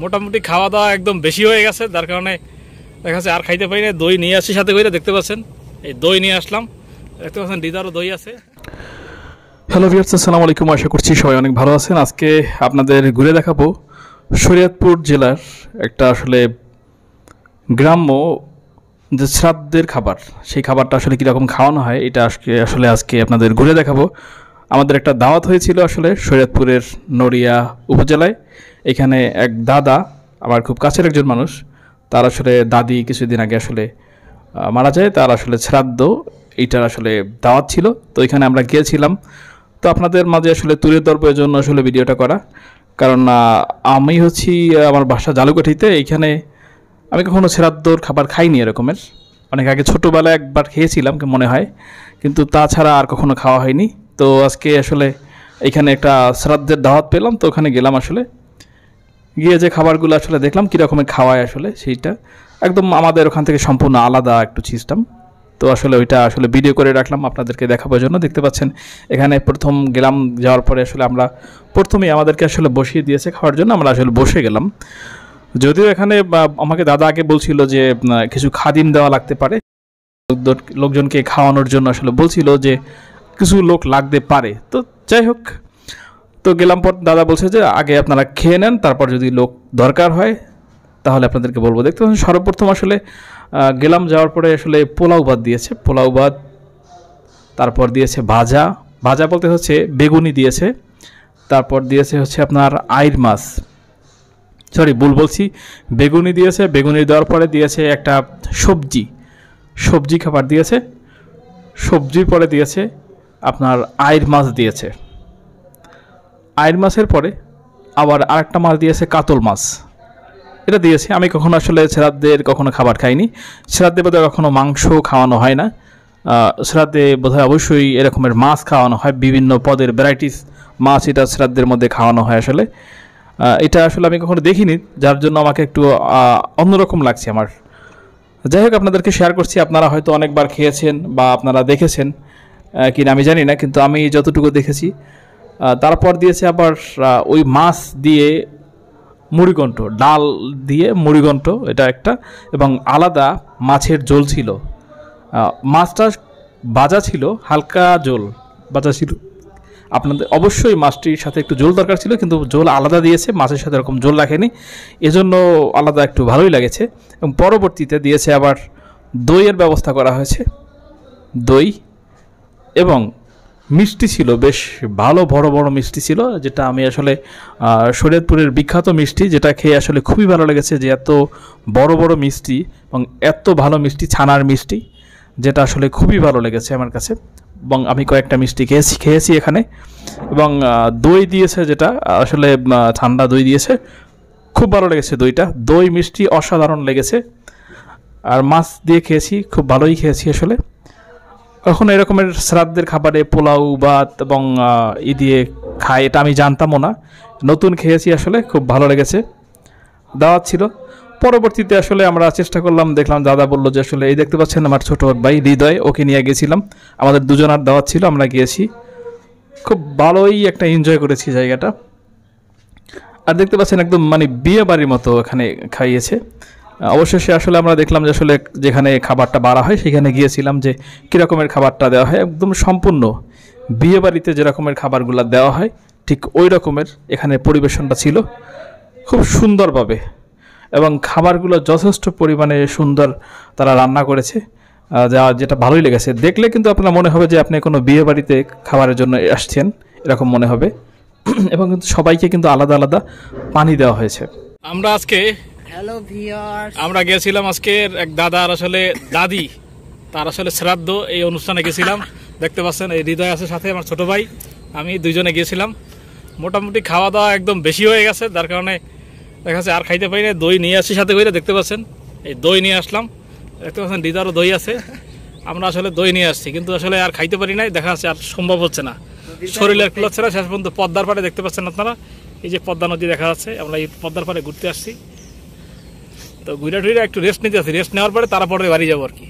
মোটামুটি খাওয়া দাওয়া একদম বেশি হয়ে গেছে, যার কারণে দেখা যাচ্ছে আর খাইতে পারি না। দই নিয়ে আসছি সাথে করে, দেখতে পাচ্ছেন এই দই নিয়ে আসলাম, দেখতে পাচ্ছেন দিদারও দই আছে। হ্যালো ভিউয়ার্স, আসসালামু আলাইকুম, আশা করছি সবাই অনেক ভালো আছেন। আজকে আপনাদের ঘুরে দেখাবো শরীয়তপুর জেলার একটা আসলে গ্রাম্য যে শ্রাদ্ধের খাবার, সেই খাবারটা আসলে কীরকম খাওয়ানো হয় এটা আজকে আপনাদের ঘুরে দেখাবো। আমাদের একটা দাওয়াত হয়েছিল আসলে শরীয়তপুরের নড়িয়া উপজেলায়। এখানে এক দাদা, আমার খুব কাছের একজন মানুষ, তার আসলে দাদি কিছুদিন আগে আসলে মারা যায়, তার আসলে শ্রাদ্ধ এইটার আসলে দাওয়াত ছিল। তো এখানে আমরা গিয়েছিলাম, তো আপনাদের মাঝে আসলে তুলে ধরবো এই জন্য আসলে ভিডিওটা করা। কারণ আমি হচ্ছি আমার বাসা জালুকাঠিতে, এইখানে আমি কখনো শ্রাদ্ধর খাবার খাইনি এরকমের। অনেক আগে ছোটোবেলায় একবার খেয়েছিলাম মনে হয়, কিন্তু তাছাড়া আর কখনো খাওয়া হয়নি। তো আজকে আসলে এখানে একটা শ্রাদ্ধের দাওয়াত পেলাম, তো ওখানে গেলাম। আসলে গিয়ে যে খাবারগুলো আসলে দেখলাম কীরকমের খাওয়ায়, আসলে সেইটা একদম আমাদের ওখান থেকে সম্পূর্ণ আলাদা একটু সিস্টেম। তো আসলে ওইটা আসলে ভিডিও করে রাখলাম আপনাদেরকে দেখাবার জন্য। দেখতে পাচ্ছেন এখানে প্রথম গেলাম, যাওয়ার পরে আসলে আমরা প্রথমেই আমাদেরকে আসলে বসিয়ে দিয়েছে খাওয়ার জন্য, আমরা আসলে বসে গেলাম। যদিও এখানে আমাকে দাদা আগে বলছিল যে কিছু খাদিম দেওয়া লাগতে পারে, লোকজনকে খাওয়ানোর জন্য আসলে বলছিল যে কিছু লোক লাগতে পারে। তো যাই হোক, তো গেলাম পর দাদা বলছে যে আগে আপনারা খেয়ে নেন, তারপর যদি লোক দরকার হয় তাহলে আপনাদেরকে বলবো। দেখতে পাচ্ছেন সর্বপ্রথম আসলে গেলাম, যাওয়ার পরে আসলে পোলাও ভাত দিয়েছে, পোলাও ভাত, তারপর দিয়েছে ভাজা, ভাজা বলতে হচ্ছে বেগুনি দিয়েছে, তারপর দিয়েছে হচ্ছে আপনার আইর মাছ, সরি ভুল বলছি, বেগুনি দিয়েছে। বেগুনি দেওয়ার পরে দিয়েছে একটা সবজি খাবার দিয়েছে, সবজির পরে দিয়েছে আপনার আইর মাছ দিয়েছে। আইর মাছের পরে আবার আরেকটা মাছ দিয়েছে কাতল মাছ, এটা দিয়েছে। আমি কখনো আসলে শ্রাদ্ধের কখনো খাবার খাইনি, শ্রাদ্ধে বোধহয় কখনো মাংস খাওয়ানো হয় না, শ্রাদ্ধে বোধহয় অবশ্যই এরকমের মাছ খাওয়ানো হয়, বিভিন্ন পদের ভ্যারাইটিস মাছ এটা শ্রাদ্ধের মধ্যে খাওয়ানো হয়। আসলে এটা আসলে আমি কখনো দেখিনি, যার জন্য আমাকে একটু অন্যরকম লাগছে আমার। যাই হোক, আপনাদেরকে শেয়ার করছি, আপনারা হয়তো অনেকবার খেয়েছেন বা আপনারা দেখেছেন কিনা আমি জানি না, কিন্তু আমি যতটুকু দেখেছি। তারপর দিয়েছে আবার ওই মাছ দিয়ে মুড়িঘণ্ট, ডাল দিয়ে মুড়িঘণ্ট, এটা একটা, এবং আলাদা মাছের ঝোল ছিল। মাছটা ভাজা ছিল, হালকা ঝোল ভাজা ছিল। আপনাদের অবশ্যই মাছটির সাথে একটু ঝোল দরকার ছিল, কিন্তু ঝোল আলাদা দিয়েছে, মাছের সাথে এরকম ঝোল রাখেনি, এজন্য আলাদা একটু ভালোই লেগেছে। এবং পরবর্তীতে দিয়েছে আবার দইয়ের ব্যবস্থা করা হয়েছে, দই এবং মিষ্টি ছিল, বেশ ভালো বড় বড় মিষ্টি ছিল, যেটা আমি আসলে শরীয়তপুরের বিখ্যাত মিষ্টি, যেটা খেয়ে আসলে খুবই ভালো লেগেছে, যে এত বড় বড় মিষ্টি এবং এত ভালো মিষ্টি, ছানার মিষ্টি, যেটা আসলে খুবই ভালো লেগেছে আমার কাছে। এবং আমি কয়েকটা মিষ্টি খেয়েছি এখানে। এবং দই দিয়েছে, যেটা আসলে ঠান্ডা দই দিয়েছে, খুব ভালো লেগেছে দইটা, দই মিষ্টি অসাধারণ লেগেছে। আর মাছ দিয়ে খেয়েছি, খুব ভালোই খেয়েছি আসলে। কখনো এরকমের শ্রাদ্ধের খাবারে পোলাও ভাত এবং দিয়ে খাই, এটা আমি জানতামও না, নতুন খেয়েছি আসলে, খুব ভালো লেগেছে, দাওয়াত ছিল। পরবর্তীতে আসলে আমরা চেষ্টা করলাম, দেখলাম দাদা বললো যে আসলে এই দেখতে পাচ্ছেন আমার ছোটো ভাই হৃদয়, ওকে নিয়ে গেছিলাম, আমাদের দুজনার দাওয়াত ছিল, আমরা গিয়েছি, খুব ভালোই একটা এনজয় করেছি জায়গাটা। আর দেখতে পাচ্ছেন একদম মানে বিয়ে বাড়ির মতো এখানে খাইয়েছে। অবশেষে আসলে আমরা দেখলাম যে আসলে যেখানে খাবারটা বাড়া হয় সেখানে গিয়েছিলাম, যে কীরকমের খাবারটা দেওয়া হয়, একদম সম্পূর্ণ বিয়ে বাড়িতে যেরকমের খাবারগুলো দেওয়া হয় ঠিক ওই রকমের এখানে পরিবেশনটা ছিল, খুব সুন্দরভাবে, এবং খাবারগুলো যথেষ্ট পরিমাণে সুন্দর তারা রান্না করেছে, যেটা ভালোই লেগেছে। দেখলে কিন্তু আপনার মনে হবে যে আপনি কোনো বিয়ে বাড়িতে খাবারের জন্য আসছেন, এরকম মনে হবে। এবং কিন্তু সবাইকে কিন্তু আলাদা আলাদা পানি দেওয়া হয়েছে। আমরা আজকে আমরা গেছিলাম আজকে এক দাদার আসলে দাদি, তার আসলে শ্রাদ্ধ, এই অনুষ্ঠানে গেছিলাম। দেখতে পাচ্ছেন এই হৃদয় আছে সাথে, আমার ছোট ভাই, আমি দুইজনে গিয়েছিলাম। মোটামুটি খাওয়া দাওয়া একদম বেশি হয়ে গেছে, যার কারণে দেখা যাচ্ছে আর খাইতে পারি না। দই নিয়ে আসছি সাথে করে, দেখতে পাচ্ছেন এই দই নিয়ে আসলাম, দেখতে পাচ্ছেন দিদারও দই আছে। আমরা আসলে দই নিয়ে আসছি, কিন্তু আসলে আর খাইতে পারি নাই, দেখা যাচ্ছে আর সম্ভব হচ্ছে না, শরীরের কুলাচ্ছে না। শেষ পর্যন্ত পদ্মার পাড়ে দেখতে পাচ্ছেন আপনারা, এই যে পদ্মা নদী দেখা যাচ্ছে, আমরা এই পদ্মার পাড়ে ঘুরতে আসছি। তো ঘুরে টুরে একটু রেস্ট নিতে আসি, রেস্ট নেওয়ার পরে তারপরে বাড়ি যাবো আর কি।